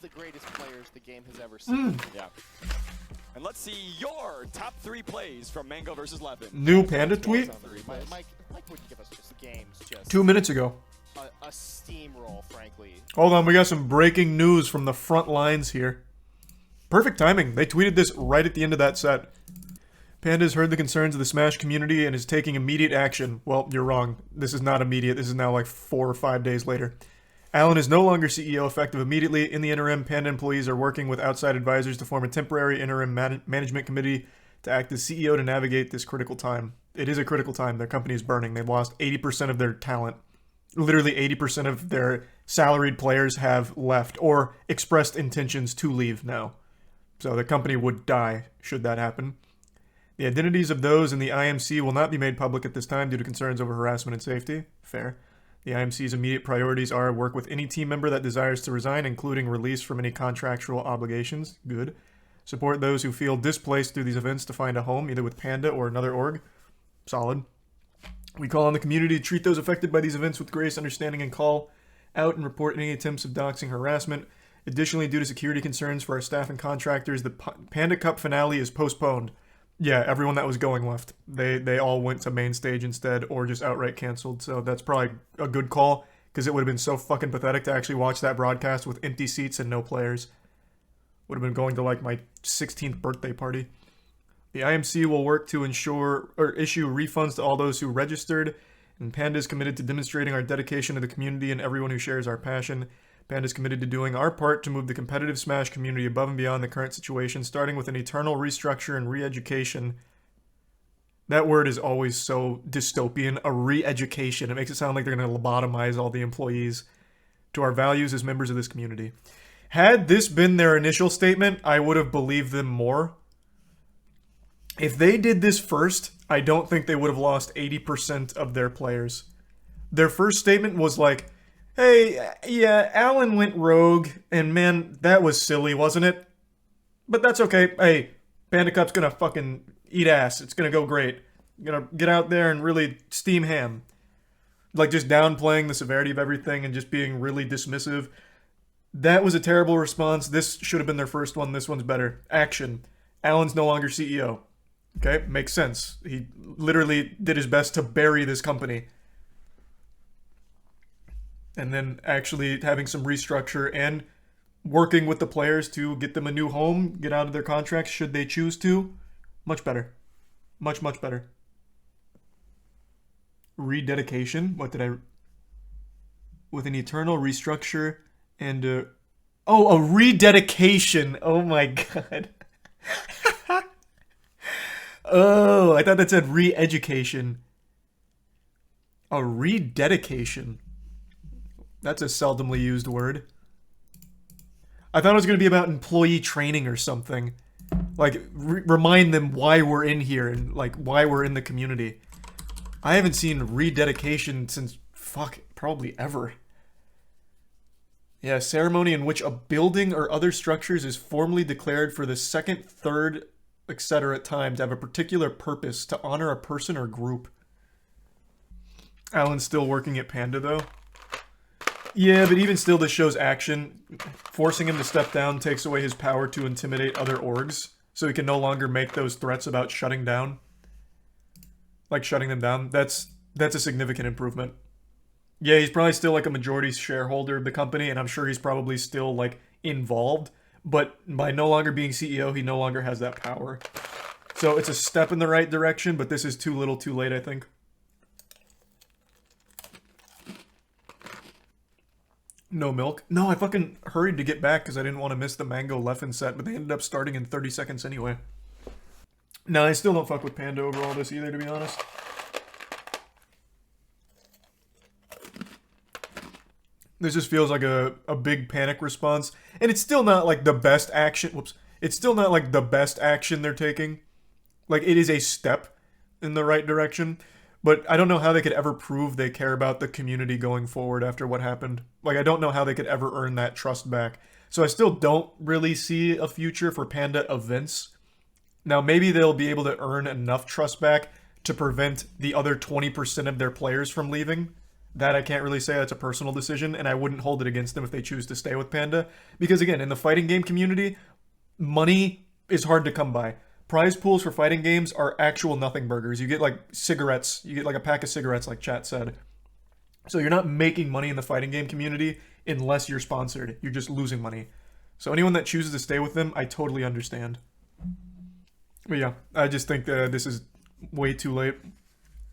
the greatest players the game has ever seen. Yeah. And let's see your top 3 plays from Mango versus Leffen. New Panda tweet? Mike would give us just games, just 2 minutes ago. a steamroll, frankly. Hold on, we got some breaking news from the front lines here. Perfect timing. They tweeted this right at the end of that set. Panda's heard the concerns of the Smash community and is taking immediate action. Well, you're wrong. This is not immediate. This is now like 4 or 5 days later. Alan is no longer CEO, effective immediately. In the interim, Panda employees are working with outside advisors to form a temporary interim management committee to act as CEO to navigate this critical time. It is a critical time. Their company is burning. They've lost 80% of their talent. Literally 80% of their salaried players have left or expressed intentions to leave now. So the company would die should that happen. The identities of those in the IMC will not be made public at this time due to concerns over harassment and safety. Fair. The IMC's immediate priorities are work with any team member that desires to resign, including release from any contractual obligations. Good. Support those who feel displaced through these events to find a home, either with Panda or another org. Solid. We call on the community to treat those affected by these events with grace, understanding, and call out and report any attempts of doxing harassment. Additionally, due to security concerns for our staff and contractors, the Panda Cup finale is postponed. Yeah, everyone that was going left. They all went to main stage instead or just outright canceled. So that's probably a good call because it would have been so fucking pathetic to actually watch that broadcast with empty seats and no players. Would have been going to like my 16th birthday party. The IMC will work to ensure or issue refunds to all those who registered, and Panda is committed to demonstrating our dedication to the community and everyone who shares our passion. Panda is committed to doing our part to move the competitive Smash community above and beyond the current situation, starting with an eternal restructure and re-education. That word is always so dystopian, a re-education. It makes it sound like they're going to lobotomize all the employees. To our values as members of this community. Had this been their initial statement, I would have believed them more. If they did this first, I don't think they would have lost 80% of their players. Their first statement was like, hey, yeah, Alan went rogue, and man, that was silly, wasn't it? But that's okay. Hey, Panda Cup's gonna fucking eat ass. It's gonna go great. Gonna get out there and really steam ham. Like, just downplaying the severity of everything and just being really dismissive. That was a terrible response. This should have been their first one. This one's better. Action. Alan's no longer CEO. Okay, makes sense. He literally did his best to bury this company. And then actually having some restructure and working with the players to get them a new home, get out of their contracts should they choose to. Much better. Much, much better. Rededication? What did I... With an eternal restructure and... Oh, a rededication! Oh my god. Oh, I thought that said re-education. A rededication. That's a seldomly used word. I thought it was going to be about employee training or something. Like, remind them why we're in here and, like, why we're in the community. I haven't seen rededication since, fuck, probably ever. Yeah, ceremony in which a building or other structures is formally declared for the second, third, etc. time to have a particular purpose to honor a person or group. Alan's still working at Panda, though. Yeah, but even still, this shows action. Forcing him to step down takes away his power to intimidate other orgs, so he can no longer make those threats about shutting down. Like, shutting them down. That's a significant improvement. Yeah, he's probably still, like, a majority shareholder of the company, and I'm sure he's probably still, like, involved. But by no longer being CEO, he no longer has that power. So it's a step in the right direction, but this is too little too late, I think. No milk? No, I fucking hurried to get back because I didn't want to miss the Mango Leffen set, but they ended up starting in 30 seconds anyway. No, I still don't fuck with Panda over all this either, to be honest. This just feels like a big panic response. And it's still not like the best action. Whoops. It's still not like the best action they're taking. Like, it is a step in the right direction. But I don't know how they could ever prove they care about the community going forward after what happened. Like, I don't know how they could ever earn that trust back. So I still don't really see a future for Panda events. Now, maybe they'll be able to earn enough trust back to prevent the other 20% of their players from leaving. That I can't really say. That's a personal decision, and I wouldn't hold it against them if they choose to stay with Panda. Because again, in the fighting game community, money is hard to come by. Prize pools for fighting games are actual nothing burgers. You get like cigarettes. You get like a pack of cigarettes, like chat said. So you're not making money in the fighting game community unless you're sponsored. You're just losing money. So anyone that chooses to stay with them, I totally understand. But yeah, I just think this is way too late.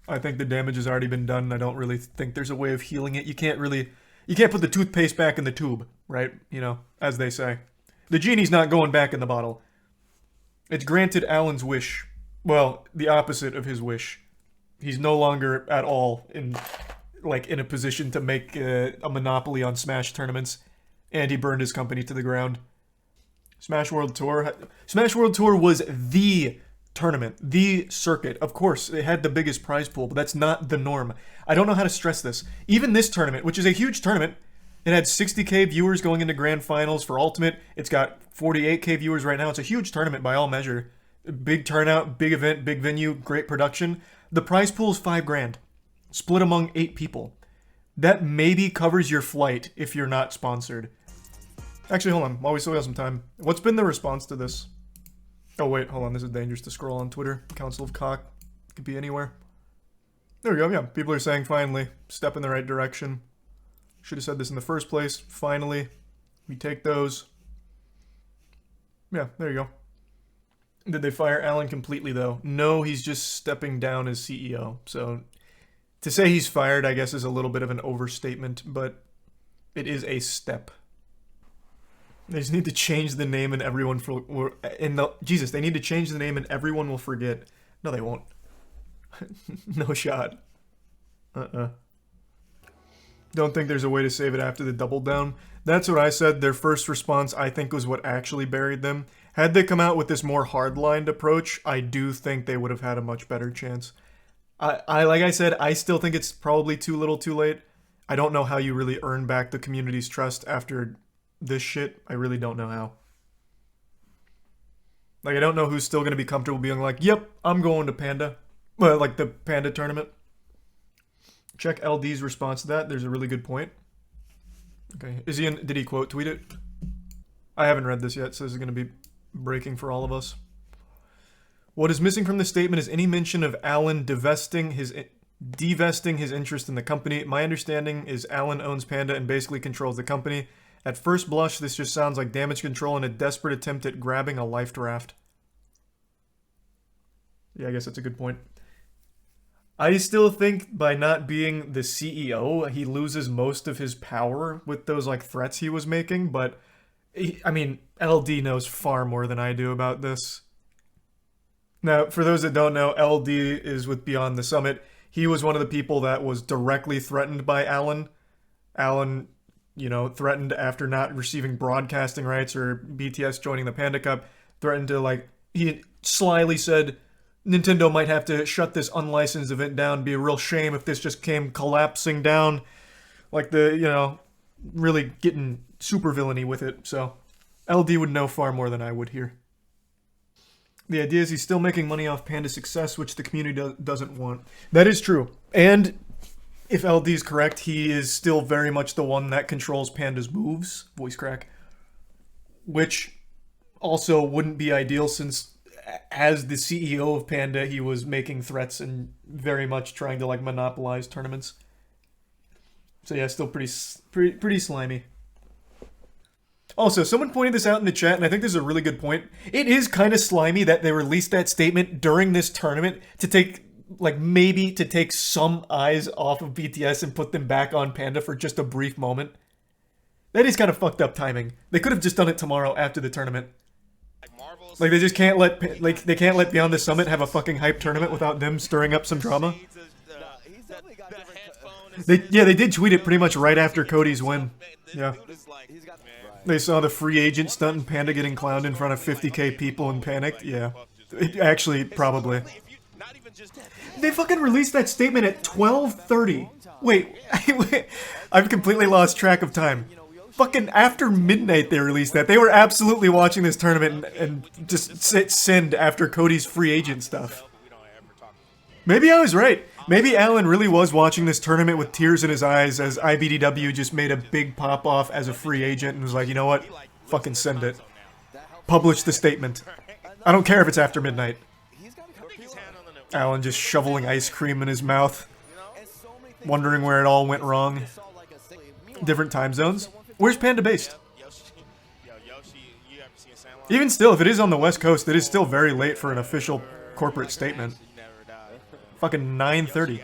I think the damage has already been done. I don't really think there's a way of healing it. You can't put the toothpaste back in the tube, right? You know, as they say. The genie's not going back in the bottle. It's granted Alan's wish. Well, the opposite of his wish. He's no longer at all in a position to make a monopoly on Smash tournaments. And he burned his company to the ground. Smash World Tour was the tournament, the circuit. Of course, it had the biggest prize pool, but that's not the norm. I don't know how to stress this. Even this tournament, which is a huge tournament, it had 60K viewers going into grand finals for Ultimate. It's got 48K viewers right now. It's a huge tournament by all measure. Big turnout, big event, big venue, great production. The prize pool is $5 grand, split among 8 people. That maybe covers your flight if you're not sponsored. Actually, hold on, while we still have some time. What's been the response to this? Oh wait, hold on, this is dangerous to scroll on Twitter. Council of Cock. Could be anywhere. There we go, yeah. People are saying, finally, step in the right direction. Should have said this in the first place. Finally, we take those. Yeah, there you go. Did they fire Alan completely, though? No, he's just stepping down as CEO. So, to say he's fired, I guess, is a little bit of an overstatement, but it is a step. They just need to change the name and everyone Jesus, they need to change the name and everyone will forget. No, they won't. No shot. Don't think there's a way to save it after the double down. That's what I said. Their first response, I think, was what actually buried them. Had they come out with this more hard-lined approach, I do think they would have had a much better chance. Like I said, I still think it's probably too little too late. I don't know how you really earn back the community's trust after this shit. I really don't know how. Like, I don't know who's still going to be comfortable being like, yep, I'm going to Panda. Well, like the Panda tournament. Check LD's response to that. There's a really good point. Okay. Did he quote tweet it? I haven't read this yet, so this is going to be breaking for all of us. What is missing from this statement is any mention of Alan divesting his interest in the company. My understanding is Alan owns Panda and basically controls the company. At first blush, this just sounds like damage control and a desperate attempt at grabbing a life draft. Yeah, I guess that's a good point. I still think by not being the CEO, he loses most of his power with those like threats he was making, but I mean, LD knows far more than I do about this. Now, for those that don't know, LD is with Beyond the Summit. He was one of the people that was directly threatened by Alan. Alan, you know, threatened after not receiving broadcasting rights or BTS joining the Panda Cup, threatened to, like, he slyly said Nintendo might have to shut this unlicensed event down. Be a real shame if this just came collapsing down. Like you know, really getting super villainy with it. So, LD would know far more than I would here. The idea is he's still making money off Panda's success, which the community doesn't want. That is true. And if LD is correct, he is still very much the one that controls Panda's moves, voice crack, which also wouldn't be ideal since as the CEO of Panda, he was making threats and very much trying to like monopolize tournaments. So yeah, still pretty slimy. Also, someone pointed this out in the chat, and I think this is a really good point. It is kind of slimy that they released that statement during this tournament to take, like, maybe to take some eyes off of BTS and put them back on Panda for just a brief moment. That is kind of fucked up timing. They could have just done it tomorrow after the tournament. Like, they just can't let, they can't let Beyond the Summit have a fucking hype tournament without them stirring up some drama. They did tweet it pretty much right after Cody's win. Yeah. They saw the free agent stunt and Panda getting clowned in front of 50k people and panicked. Yeah. Actually, probably. They fucking released that statement at 12:30. Wait, I've completely lost track of time. Fucking after midnight they released that. They were absolutely watching this tournament and just send after Cody's free agent stuff. Maybe I was right. Maybe Alan really was watching this tournament with tears in his eyes as IBDW just made a big pop-off as a free agent and was like, you know what? Fucking send it. Publish the statement. I don't care if it's after midnight. Alan just shoveling ice cream in his mouth. Wondering where it all went wrong. Different time zones. Where's Panda based? Even still, if it is on the West Coast, it is still very late for an official corporate statement. Fucking 9:30.